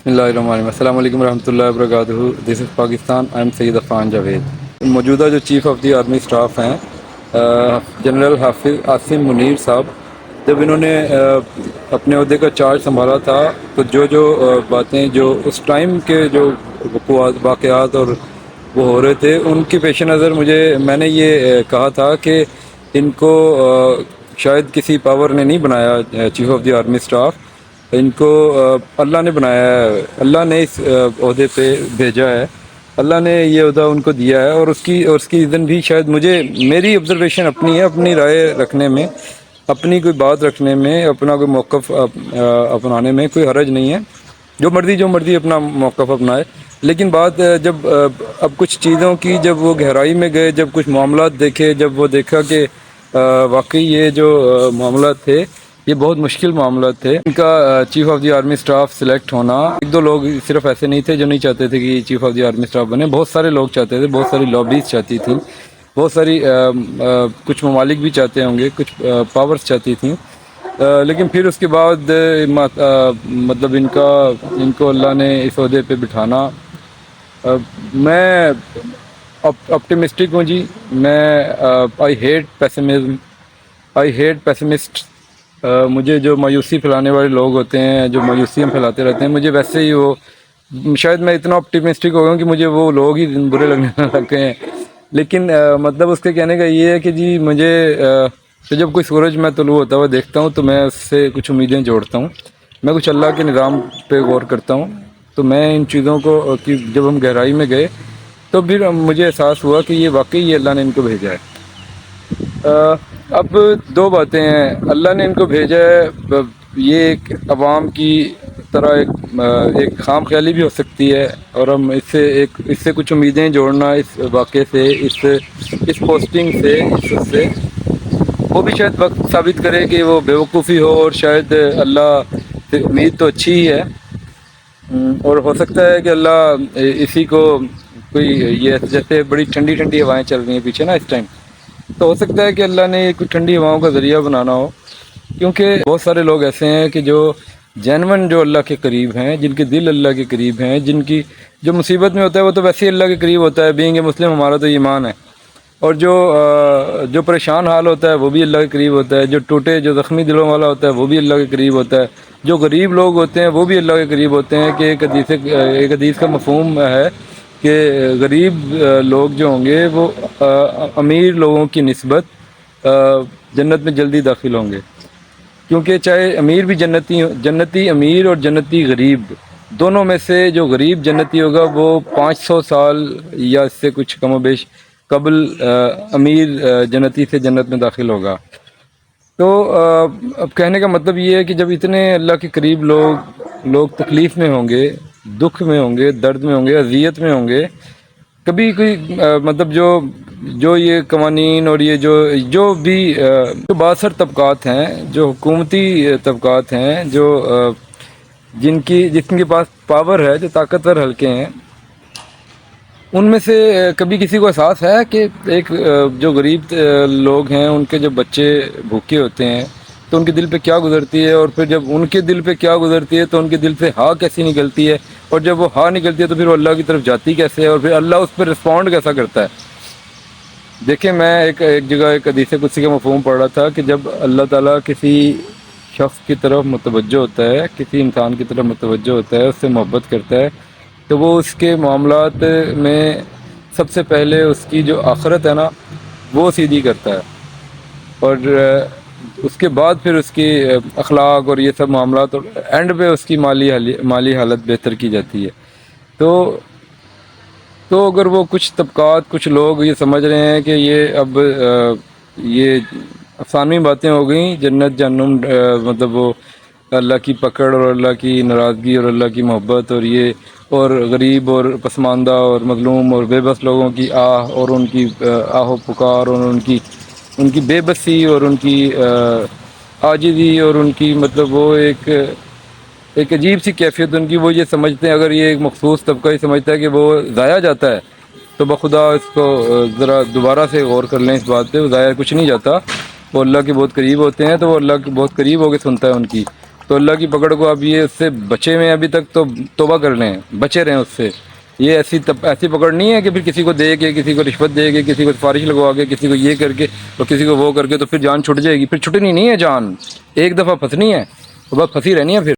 بسم اللہ الرحمن الرحیم، السلام علیکم ورحمۃ اللہ وبرکاتہ۔ دس از پاکستان، آئی ایم سید عفان جاوید۔ موجودہ جو chief of the army staff ہیں جنرل حافظ عاصم منیر صاحب، جب انہوں نے اپنے عہدے کا چارج سنبھالا تھا تو جو باتیں جو اس ٹائم کے جو واقعات اور وہ ہو رہے تھے ان کے پیش نظر میں نے یہ کہا تھا کہ ان کو شاید کسی پاور نے نہیں بنایا chief of the army staff, ان کو اللہ نے بنایا ہے، اللہ نے اس عہدے پہ بھیجا ہے، اللہ نے یہ عہدہ ان کو دیا ہے، اور اس کی ریزن بھی شاید میری آبزرویشن اپنی ہے، اپنی رائے رکھنے میں، اپنی کوئی بات رکھنے میں، اپنا کوئی موقف اپنانے میں کوئی حرج نہیں ہے۔ جو مرضی اپنا موقف اپنائے، لیکن بات جب اب کچھ چیزوں کی جب وہ گہرائی میں گئے، جب کچھ معاملات دیکھے، جب وہ دیکھا کہ واقعی یہ جو معاملات تھے یہ بہت مشکل معاملات تھے، ان کا chief of the army staff select ہونا، ایک دو لوگ صرف ایسے نہیں تھے جو نہیں چاہتے تھے کہ chief of the army staff بنے، بہت سارے لوگ چاہتے تھے، بہت ساری لابیز چاہتی تھیں، بہت ساری کچھ ممالک بھی چاہتے ہوں گے، کچھ پاورز چاہتی تھیں، لیکن پھر اس کے بعد مطلب ان کو اللہ نے اس عہدے پہ بٹھانا، میں آپٹیمسٹک ہوں جی۔ میں آئی ہیٹ پیسمسٹ۔ مجھے جو مایوسی پھیلانے والے لوگ ہوتے ہیں، جو مایوسیاں پھیلاتے رہتے ہیں، مجھے ویسے ہی وہ شاید میں اتنا آپٹیمسٹک ہو گیا ہوں کہ مجھے وہ لوگ ہی برے لگنے لگ گئے ہیں۔ لیکن مطلب اس کے کہنے کا یہ ہے کہ جی مجھے جب کوئی سورج میں طلوع ہوتا ہوا دیکھتا ہوں تو میں اس سے کچھ امیدیں جوڑتا ہوں، میں کچھ اللہ کے نظام پہ غور کرتا ہوں، تو میں ان چیزوں کو کہ جب ہم گہرائی میں گئے تو پھر مجھے احساس ہوا کہ یہ واقعی یہ اللہ نے ان کو بھیجا ہے۔ اب دو باتیں ہیں، اللہ نے ان کو بھیجا ہے، یہ ایک عوام کی طرح ایک خام خیالی بھی ہو سکتی ہے، اور ہم اس سے کچھ امیدیں جوڑنا، اس واقعے سے، اس پوسٹنگ سے وہ بھی شاید وقت ثابت کرے کہ وہ بیوقوفی ہو، اور شاید اللہ سے امید تو اچھی ہی ہے، اور ہو سکتا ہے کہ اللہ اسی کو کوئی یہ جیسے بڑی ٹھنڈی ٹھنڈی ہوائیں چل رہی ہیں پیچھے نا اس ٹائم، تو ہو سکتا ہے کہ اللہ نے کوئی ٹھنڈی ہواؤں کا ذریعہ بنانا ہو، کیونکہ بہت سارے لوگ ایسے ہیں کہ جو جینون جو اللہ کے قریب ہیں، جن کے دل اللہ کے قریب ہیں، جن کی جو مصیبت میں ہوتا ہے وہ تو ویسے ہی اللہ کے قریب ہوتا ہے، بینگ اے مسلم ہمارا تو ایمان ہے، اور جو پریشان حال ہوتا ہے وہ بھی اللہ کے قریب ہوتا ہے، جو ٹوٹے جو زخمی دلوں والا ہوتا ہے وہ بھی اللہ کے قریب ہوتا ہے، جو غریب لوگ ہوتے ہیں وہ بھی اللہ کے قریب ہوتے ہیں، کہ ایک حدیث کا مفہوم ہے کہ غریب لوگ جو ہوں گے وہ امیر لوگوں کی نسبت جنت میں جلدی داخل ہوں گے، کیونکہ چاہے امیر بھی جنتی امیر اور جنتی غریب دونوں میں سے جو غریب جنتی ہوگا وہ 500 سال یا اس سے کچھ کم و بیش قبل امیر جنتی سے جنت میں داخل ہوگا۔ تو اب کہنے کا مطلب یہ ہے کہ جب اتنے اللہ کے قریب لوگ تکلیف میں ہوں گے، دکھ میں ہوں گے، درد میں ہوں گے، اذیت میں ہوں گے، کبھی کوئی مطلب جو یہ قوانین اور یہ جو بھی جو بااثر طبقات ہیں، جو حکومتی طبقات ہیں، جن کے پاس پاور ہے، جو طاقتور حلقے ہیں، ان میں سے کبھی کسی کو احساس ہے کہ ایک جو غریب لوگ ہیں ان کے جب بچے بھوکے ہوتے ہیں تو ان کے دل پہ کیا گزرتی ہے، اور پھر جب ان کے دل پہ کیا گزرتی ہے تو ان کے دل سے ہاں کیسی نکلتی ہے، اور جب وہ ہاں نکلتی ہے تو پھر وہ اللہ کی طرف جاتی کیسے ہے، اور پھر اللہ اس پہ رسپونڈ کیسا کرتا ہے۔ دیکھیں، میں ایک جگہ ایک حدیث قدسی کا مفہوم پڑھ رہا تھا کہ جب اللہ تعالیٰ کسی شخص کی طرف متوجہ ہوتا ہے، کسی انسان کی طرف متوجہ ہوتا ہے، اس سے محبت کرتا ہے، تو وہ اس کے معاملات میں سب سے پہلے اس کی جو آخرت ہے نا وہ سیدھی کرتا ہے، اور اس کے بعد پھر اس کی اخلاق اور یہ سب معاملات، اور اینڈ پہ اس کی مالی حالت بہتر کی جاتی ہے۔ تو اگر وہ کچھ طبقات، کچھ لوگ یہ سمجھ رہے ہیں کہ یہ اب یہ افسانوی باتیں ہو گئیں، جنت جہنم مطلب وہ اللہ کی پکڑ اور اللہ کی ناراضگی اور اللہ کی محبت، اور غریب اور پسماندہ اور مظلوم اور بے بس لوگوں کی اور ان کی آہ و پکار، اور ان کی بے بسی اور ان کی عاجزی، اور ان کی مطلب وہ ایک عجیب سی کیفیت ان کی، وہ یہ سمجھتے ہیں، اگر یہ ایک مخصوص طبقہ یہ سمجھتا ہے کہ وہ ضائع جاتا ہے تو بخدا اس کو ذرا دوبارہ سے غور کر لیں اس بات پہ، وہ ضائع کچھ نہیں جاتا، وہ اللہ کے بہت قریب ہوتے ہیں، تو وہ اللہ کے بہت قریب ہو کے سنتا ہے ان کی، تو اللہ کی پکڑ کو آپ یہ اس سے بچے ہوئے ہیں ابھی تک تو توبہ کر لیں، بچے رہیں اس سے. یہ ایسی پکڑ نہیں ہے کہ پھر کسی کو دے کے، کسی کو رشوت دے کے، کسی کو سفارش لگوا کے، کسی کو یہ کر کے اور کسی کو وہ کر کے تو پھر جان چھٹ جائے گی. پھر چھٹنی نہیں ہے جان، ایک دفعہ پھنسنی ہے تو بس پھنسی رہنی ہے پھر.